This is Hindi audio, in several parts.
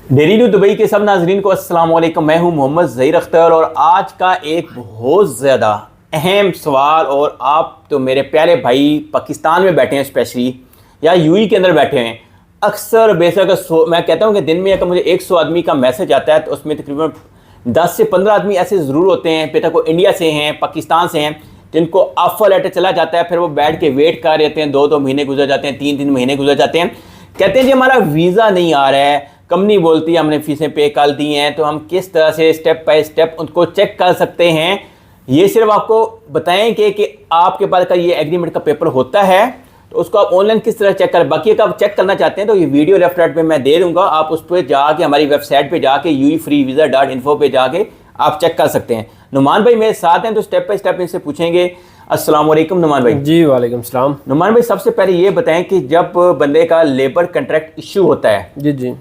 डेली न्यूज़ दुबई के सब नाजरीन को अस्सलाम वालेकुम। मैं हूं मोहम्मद ज़हीर अख्तर और आज का एक बहुत ज़्यादा अहम सवाल, और आप तो मेरे प्यारे भाई पाकिस्तान में बैठे हैं स्पेशली, या यूएई के अंदर बैठे हैं। अक्सर बेशक मैं कहता हूं कि दिन में अगर मुझे 100 आदमी का मैसेज आता है तो उसमें तकरीबन 10 से 15 आदमी ऐसे ज़रूर होते हैं, बेटा को इंडिया से हैं, पाकिस्तान से हैं, जिनको ऑफर लेटर चला जाता है, फिर वो बैठ के वेट कर रहते हैं, 2-2 महीने गुजर जाते हैं, 3-3 महीने गुजर जाते हैं, कहते हैं जी हमारा वीज़ा नहीं आ रहा है। कंपनी बोलती है हमने फीसें पे कर दी हैं। तो हम किस तरह से स्टेप बाय स्टेप उनको चेक कर सकते हैं, ये सिर्फ आपको बताएंगे कि आपके पास का ये एग्रीमेंट का पेपर होता है तो उसको आप ऑनलाइन किस तरह चेक करें। बाकी अगर आप चेक करना चाहते हैं तो ये वीडियो लेफ्ट में मैं दे दूंगा, आप उस पर जाके हमारी वेबसाइट पे जाके uefreevisa.info पे जाके आप चेक कर सकते हैं। नुमान भाई मेरे साथ हैं तो स्टेप बाय स्टेप इनसे पूछेंगे। अस्सलाम वालेकुम नुमान भाई। जी वालेकुम सलाम। नुमान भाई सबसे पहले ये बताएं कि जब बंदे का लेबर कॉन्ट्रैक्ट इशू होता है, जी जी,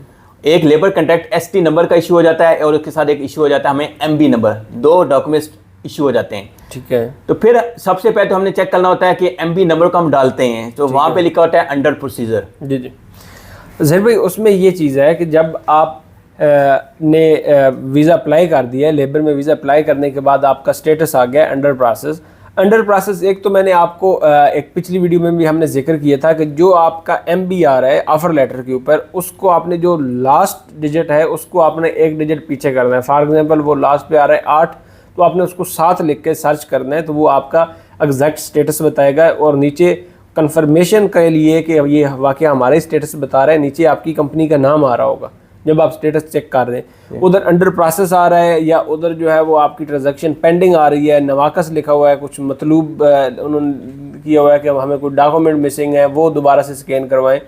एक लेबर कॉन्ट्रैक्ट एसटी नंबर का इशू हो जाता है और उसके साथ एक इशू हो जाता है हमें एमबी नंबर, 2 डॉक्यूमेंट्स इशू हो जाते हैं। ठीक है। तो फिर सबसे पहले तो हमने चेक करना होता है कि एमबी नंबर को हम डालते हैं तो वहाँ पे लिखा होता है अंडर प्रोसीजर। जी जी ज़हीर भाई, उसमें ये चीज़ है कि जब आप ने वीज़ा अप्लाई कर दिया है, लेबर में वीज़ा अप्लाई करने के बाद आपका स्टेटस आ गया अंडर प्रोसेस। अंडर प्रोसेस एक तो मैंने आपको एक पिछली वीडियो में भी हमने जिक्र किया था कि जो आपका एमबी आ रहा है ऑफर लेटर के ऊपर, उसको आपने जो लास्ट डिजिट है उसको आपने एक डिजिट पीछे करना है। फॉर एग्जांपल वो लास्ट पे आ रहा है 8, तो आपने उसको 7 लिख के सर्च करना है, तो वो आपका एग्जैक्ट स्टेटस बताएगा। और नीचे कंफर्मेशन के लिए कि ये वाकई हमारा स्टेटस बता रहा है, नीचे आपकी कंपनी का नाम आ रहा होगा जब आप स्टेटस चेक कर रहे हैं। उधर अंडर प्रोसेस आ रहा है या उधर जो है वो आपकी ट्रांजैक्शन पेंडिंग आ रही है, नवाकस लिखा हुआ है, कुछ मतलूब उन्होंने किया हुआ है कि हमें कोई डॉक्यूमेंट मिसिंग है वो दोबारा से स्कैन करवाएं,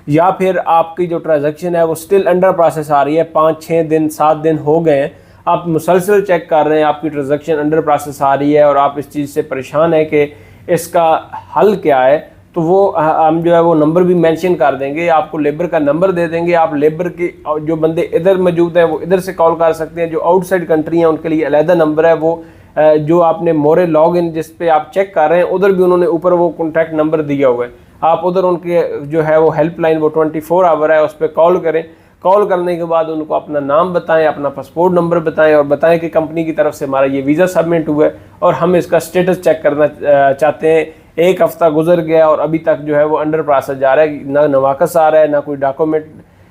या फिर आपकी जो ट्रांजैक्शन है वो स्टिल अंडर प्रोसेस आ रही है, 5-6 दिन 7 दिन हो गए हैं, आप मुसलसल चेक कर रहे हैं, आपकी ट्रांजैक्शन अंडर प्रोसेस आ रही है और आप इस चीज़ से परेशान है कि इसका हल क्या है, तो वो हम जो है वो नंबर भी मेंशन कर देंगे, आपको लेबर का नंबर दे देंगे। आप लेबर के जो बंदे इधर मौजूद हैं वो इधर से कॉल कर सकते हैं, जो आउटसाइड कंट्री हैं उनके लिए अलहदा नंबर है, वो जो आपने मोरे लॉग इन जिस पे आप चेक कर रहे हैं उधर भी उन्होंने ऊपर वो कॉन्टैक्ट नंबर दिया हुआ है, आप उधर उनके जो है वो हेल्पलाइन वो 24 आवर है, उस पर कॉल करें। कॉल करने के बाद उनको अपना नाम बताएं, अपना पासपोर्ट नंबर बताएं और बताएं कि कंपनी की तरफ से हमारा ये वीज़ा सबमिट हुआ है और हम इसका स्टेटस चेक करना चाहते हैं। 1 हफ्ता गुजर गया और अभी तक जो है वो अंडर प्रोसेस जा रहा है, ना नवाकस आ रहा है, ना कोई डॉक्यूमेंट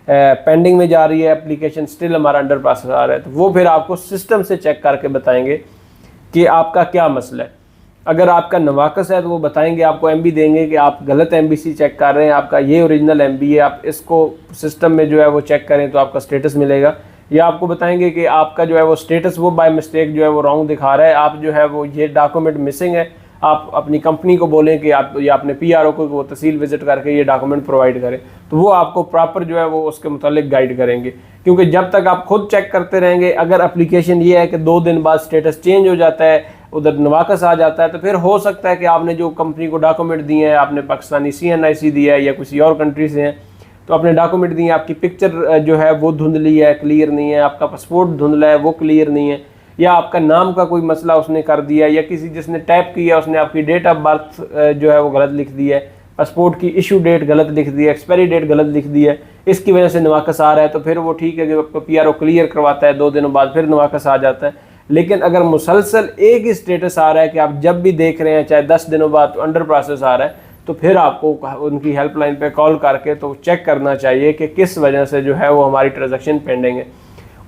पेंडिंग में जा रही है, एप्लीकेशन स्टिल हमारा अंडर प्रोसेस आ रहा है, तो वो फिर आपको सिस्टम से चेक करके बताएंगे कि आपका क्या मसला है। अगर आपका नवाकस है तो वो बताएंगे, आपको एमबी देंगे कि आप गलत एमबीसी चेक कर रहे हैं, आपका ये ओरिजिनल एमबी है, आप इसको सिस्टम में जो है वो चेक करें तो आपका स्टेटस मिलेगा। या आपको बताएंगे कि आपका जो है वो स्टेटस वो बाय मिस्टेक जो है वो रॉन्ग दिखा रहा है, आप जो है वो ये डॉक्यूमेंट मिसिंग है, आप अपनी कंपनी को बोलें कि आप या अपने पीआरओ को वो तहसील विजिट करके ये डॉक्यूमेंट प्रोवाइड करें, तो वो आपको प्रॉपर जो है वो उसके मुतालिक गाइड करेंगे। क्योंकि जब तक आप खुद चेक करते रहेंगे, अगर एप्लीकेशन ये है कि 2 दिन बाद स्टेटस चेंज हो जाता है, उधर नवाकस आ जाता है, तो फिर हो सकता है कि आपने जो कंपनी को डॉक्यूमेंट दिए हैं, आपने पाकिस्तानी CNIC दिया है या किसी और कंट्री से हैं, तो अपने डॉक्यूमेंट दिए, आपकी पिक्चर जो है वो धुंधली है, क्लियर नहीं है, आपका पासपोर्ट धुंधला है, वो क्लियर नहीं है, या आपका नाम का कोई मसला उसने कर दिया, या किसी जिसने टैप किया उसने आपकी डेट ऑफ बर्थ जो है वो गलत लिख दी है, पासपोर्ट की इशू डेट गलत लिख दी है, एक्सपायरी डेट गलत लिख दी है, इसकी वजह से नवाकस आ रहा है, तो फिर वो ठीक है कि आपको पीआरओ क्लियर करवाता है, 2 दिनों बाद फिर नवाकस आ जाता है। लेकिन अगर मुसलसल एक ही स्टेटस आ रहा है कि आप जब भी देख रहे हैं चाहे 10 दिनों बाद तो अंडर प्रोसेस आ रहा है, तो फिर आपको उनकी हेल्पलाइन पे कॉल करके तो चेक करना चाहिए कि किस वजह से जो है वो हमारी ट्रांजैक्शन पेंडिंग है।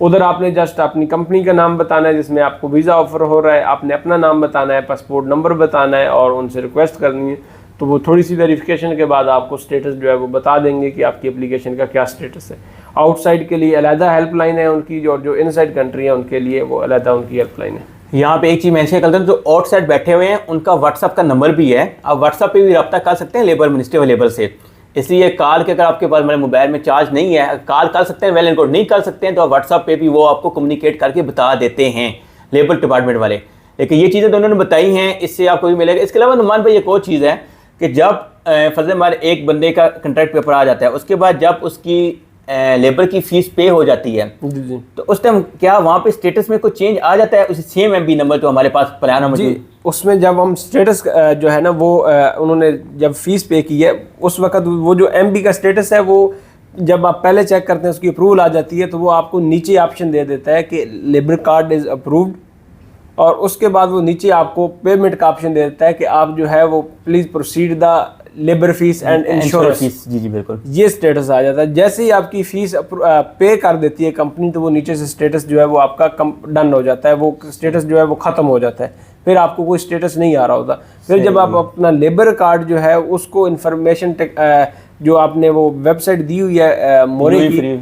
उधर आपने जस्ट अपनी कंपनी का नाम बताना है जिसमें आपको वीज़ा ऑफर हो रहा है, आपने अपना नाम बताना है, पासपोर्ट नंबर बताना है और उनसे रिक्वेस्ट करनी है, तो वो थोड़ी सी वेरिफिकेशन के बाद आपको स्टेटस जो है वो बता देंगे कि आपकी एप्लीकेशन का क्या स्टेटस है। आउटसाइड के लिए अलहदा हेल्पलाइन है उनकी, जो इनसाइड कंट्री है उनके लिए वो अलहदा उनकी हेल्पलाइन है। यहाँ पे एक चीज़ मेंशन करते हैं, जो आउटसाइड बैठे हुए हैं उनका व्हाट्सअप का नंबर भी है, आप व्हाट्सअप पे भी रब्ता कर सकते हैं लेबर मिनिस्ट्री ऑफ लेबर से। इसलिए कॉल के अगर आपके पास मेरे मोबाइल में चार्ज नहीं है, कॉल कर सकते हैं, वेल एंड गुड, नहीं कर सकते हैं तो आप व्हाट्सअप पे भी वो आपको कम्युनिकेट करके बता देते हैं लेबर डिपार्टमेंट वाले। लेकिन ये चीज़ें तो उन्होंने बताई हैं, इससे आपको भी मिलेगा। इसके अलावा नुमान भाई एक और चीज़ है कि जब फर्ज हमारे एक बंदे का कंट्रैक्ट पेपर आ जाता है, उसके बाद जब उसकी लेबर की फीस पे हो जाती है जी। तो उस टाइम क्या वहाँ पे स्टेटस में कोई चेंज आ जाता है, उसी सेम एमबी नंबर जो हमारे पास प्लान जी, उसमें जब हम स्टेटस जो है ना वो उन्होंने जब फीस पे की है उस वक्त वो जो एमबी का स्टेटस है वो जब आप पहले चेक करते हैं उसकी अप्रूवल आ जाती है तो वो आपको नीचे ऑप्शन दे देता है कि लेबर कार्ड इज़ अप्रूव्ड, और उसके बाद वो नीचे आपको पेमेंट का ऑप्शन दे देता है कि आप जो है वो please proceed the labour fees and insurance fees. जी जी बिल्कुल, ये स्टेटस आ जाता है। जैसे ही आपकी फ़ीस पे कर देती है कंपनी तो वो नीचे से स्टेटस जो है वो आपका डन हो जाता है, वो स्टेटस जो है वो ख़त्म हो जाता है, फिर आपको कोई स्टेटस नहीं आ रहा होता। फिर जब आप अपना लेबर कार्ड जो है उसको इंफॉर्मेशन जो आपने वो वेबसाइट दी हुई है मोरे की,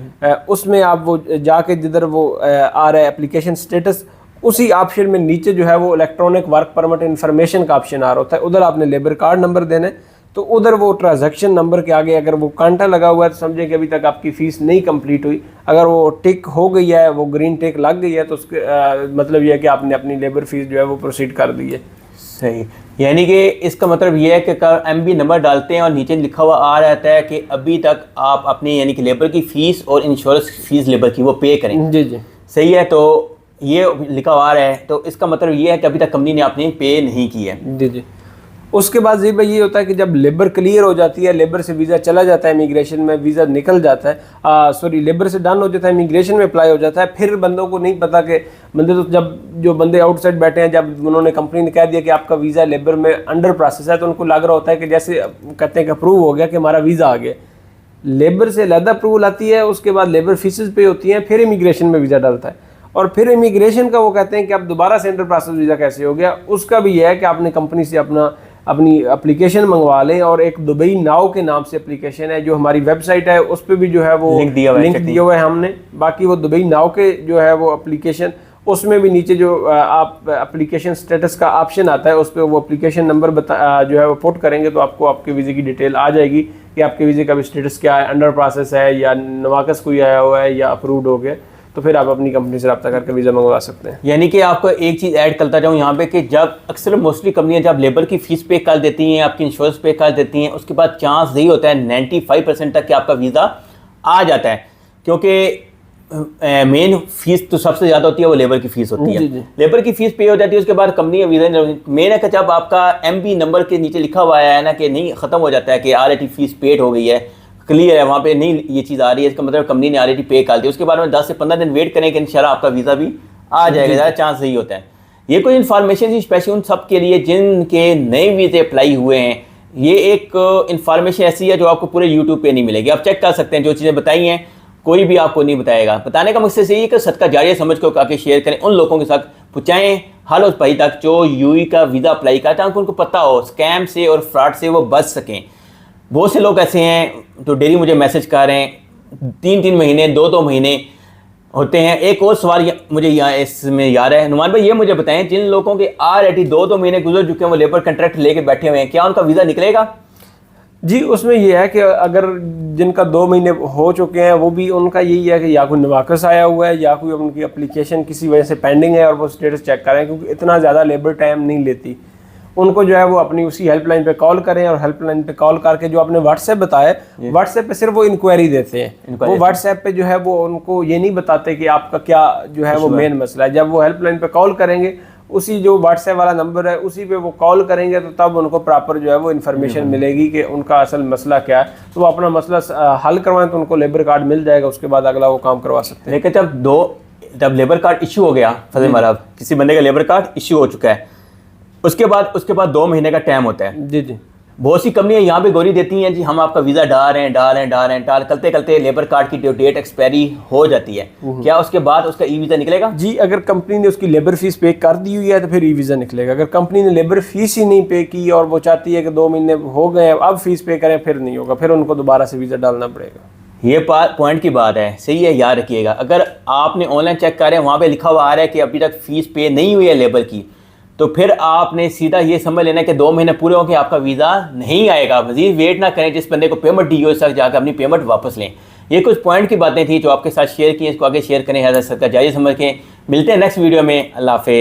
उसमें आप वो जाके जिधर वो आ रहा है एप्लीकेशन स्टेटस, उसी ऑप्शन में नीचे जो है वो इलेक्ट्रॉनिक वर्क परमिट इन्फॉर्मेशन का ऑप्शन आ रहा होता है, उधर आपने लेबर कार्ड नंबर देना है। तो उधर वो ट्रांजैक्शन नंबर के आगे अगर वो कांटा लगा हुआ है तो समझे कि अभी तक आपकी फ़ीस नहीं कंप्लीट हुई। अगर वो टिक हो गई है, वो ग्रीन टिक लग गई है, तो उसके मतलब ये है कि आपने अपनी लेबर फीस जो है वो प्रोसीड कर दी है। सही, यानी कि इसका मतलब ये है कि MB नंबर डालते हैं और नीचे लिखा हुआ आ रहता है कि अभी तक आप अपनी यानी कि लेबर की फ़ीस और इंश्योरेंस फीस लेबर की वो पे करें। जी जी सही है, तो ये लिखा हुआ आ रहा है, तो इसका मतलब ये है कि अभी तक कंपनी ने आपने पे नहीं की है। जी जी। उसके बाद जी भाई ये होता है कि जब लेबर क्लियर हो जाती है, लेबर से वीज़ा चला जाता है, इमिग्रेशन में वीज़ा निकल जाता है, सॉरी लेबर से डन हो जाता है, इमिग्रेशन में अप्लाई हो जाता है, फिर बंदों को नहीं पता कि बंदे तो जब जो बंदे आउटसाइड बैठे हैं, जब उन्होंने कंपनी ने कह दिया कि आपका वीज़ा लेबर में अंडर प्रोसेस है, तो उनको लग रहा होता है कि जैसे कहते हैं कि अप्रूव हो गया कि हमारा वीज़ा आ गया। लेबर से अलहदा अप्रूवल आती है, उसके बाद लेबर फीसेस पे होती हैं, फिर इमिग्रेशन में वीज़ा डलता है, और फिर इमिग्रेशन का वो कहते हैं कि अब दोबारा से अंडर प्रोसेस वीज़ा कैसे हो गया। उसका भी यह है कि आपने कंपनी से अपनी एप्लीकेशन मंगवा लें, और एक दुबई नाउ के नाम से एप्लीकेशन है जो हमारी वेबसाइट है, उस पर भी जो है वो लिंक दिया हुआ है हमने। बाकी वो दुबई नाउ के जो है वो एप्लीकेशन, उसमें भी नीचे जो आप एप्लीकेशन स्टेटस का ऑप्शन आता है, उस पर वो एप्लीकेशन नंबर जो है वो पुट करेंगे तो आपको आपके वीज़े की डिटेल आ जाएगी कि आपके वीज़े का भी स्टेटस क्या है, अंडर प्रोसेस है या नवाकस कोई आया हुआ है या अप्रूव्ड हो गया। तो फिर आप अपनी कंपनी से रब्ता करके वीज़ा मंगवा सकते हैं। यानी कि आपको एक चीज़ ऐड करता जाऊँ यहाँ पे कि जब अक्सर मोस्टली कंपनियाँ जब लेबर की फ़ीस पे कर देती हैं, आपकी इंश्योरेंस पे कर देती हैं, उसके बाद चांस यही होता है 95% तक कि आपका वीज़ा आ जाता है, क्योंकि मेन फीस तो सबसे ज़्यादा होती है वो लेबर की फ़ीस होती है। लेबर की फ़ीस पे हो जाती है, उसके बाद कंपनी का वीज़ा मेन है कि जब आपका MB नंबर के नीचे लिखा हुआ है ना कि नहीं ख़त्म हो जाता है कि ऑलरेडी फ़ीस पेड हो गई है, क्लियर है, वहाँ पे नहीं ये चीज़ आ रही है, इसका मतलब कंपनी ने ऑलरेडी पे कर दी, उसके बाद में 10 से 15 दिन वेट करें कि इंशाल्लाह आपका वीज़ा भी आ जाएगा, ज़्यादा चांस यही होता है। ये कोई इन्फॉर्मेशन थी स्पेशल उन सब के लिए जिनके नए वीज़े अप्लाई हुए हैं। ये एक इन्फॉर्मेशन ऐसी है जो आपको पूरे यूट्यूब पे नहीं मिलेगी, आप चेक कर सकते हैं, जो चीज़ें बताई हैं कोई भी आपको नहीं बताएगा। बताने का मकसद यही है कि सदका जारिया समझ को आके शेयर करें, उन लोगों के साथ पहुँचाएँ हर उस भाई तक जो UAE का वीज़ा अप्लाई करता है, उनको पता हो स्कैम से और फ्रॉड से वो बच सकें। बहुत से लोग ऐसे हैं जो डेली मुझे मैसेज कर रहे हैं, 3-3 महीने 2-2 महीने होते हैं। एक और सवाल मुझे यहाँ इसमें याद है, नुमान भाई ये मुझे बताएं, जिन लोगों के ऑलरेडी 2-2 महीने गुजर चुके हैं, वो लेबर कॉन्ट्रैक्ट लेके बैठे हुए हैं, क्या उनका वीज़ा निकलेगा? जी उसमें यह है कि अगर जिनका 2 महीने हो चुके हैं, वो भी उनका यही है कि या कोई नवाकस आया हुआ है या कोई उनकी एप्लीकेशन किसी वजह से पेंडिंग है और वो स्टेटस चेक करें, क्योंकि इतना ज़्यादा लेबर टाइम नहीं लेती। उनको जो है वो अपनी उसी हेल्पलाइन पे कॉल करें, और हेल्पलाइन पे कॉल करके जो आपने व्हाट्सएप बताया, व्हाट्सएप पे सिर्फ वो इंक्वायरी देते हैं। वो व्हाट्सएप पे जो है वो उनको ये नहीं बताते कि आपका क्या जो है वो मेन मसला है। जब वो हेल्पलाइन पे कॉल करेंगे, उसी जो व्हाट्सएप वाला नंबर है उसी पे वो कॉल करेंगे, तो तब उनको प्रॉपर जो है वो इन्फॉर्मेशन मिलेगी कि उनका असल मसला क्या है। तो वो अपना मसला हल करवाएं तो उनको लेबर कार्ड मिल जाएगा, उसके बाद अगला वो काम करवा सकते हैं। लेकिन जब लेबर कार्ड इशू हो गया, फजल माराब किसी बंदे का लेबर कार्ड इशू हो चुका है, उसके बाद 2 महीने का टाइम होता है। जी जी। बहुत सी कंपनियां यहाँ पे गोरी देती हैं जी, हम आपका वीज़ा डाल करते लेबर कार्ड की डेट एक्सपायरी हो जाती है, क्या उसके बाद उसका ई वीज़ा निकलेगा? जी, अगर कंपनी ने उसकी लेबर फीस पे कर दी हुई है तो फिर ई वीज़ा निकलेगा। अगर कंपनी ने लेबर फीस ही नहीं पे की और वो चाहती है कि 2 महीने हो गए अब फीस पे करें, फिर नहीं होगा, फिर उनको दोबारा से वीज़ा डालना पड़ेगा। ये पॉइंट की बात है, सही है, याद रखिएगा। अगर आपने ऑनलाइन चेक कर रहे हैं, वहाँ पे लिखा हुआ आ रहा है कि अभी तक फीस पे नहीं हुई है लेबर की, तो फिर आपने सीधा ये समझ लेना कि 2 महीने पूरे होकर आपका वीज़ा नहीं आएगा। मज़ीद वेट ना करें, जिस बंदे को पेमेंट दी हो तक जाकर अपनी पेमेंट वापस लें। ये कुछ पॉइंट की बातें थी जो आपके साथ शेयर की, इसको आगे शेयर करें, सदका जारिया समझ के। मिलते हैं नेक्स्ट वीडियो में, अल्लाह हाफ़िज़।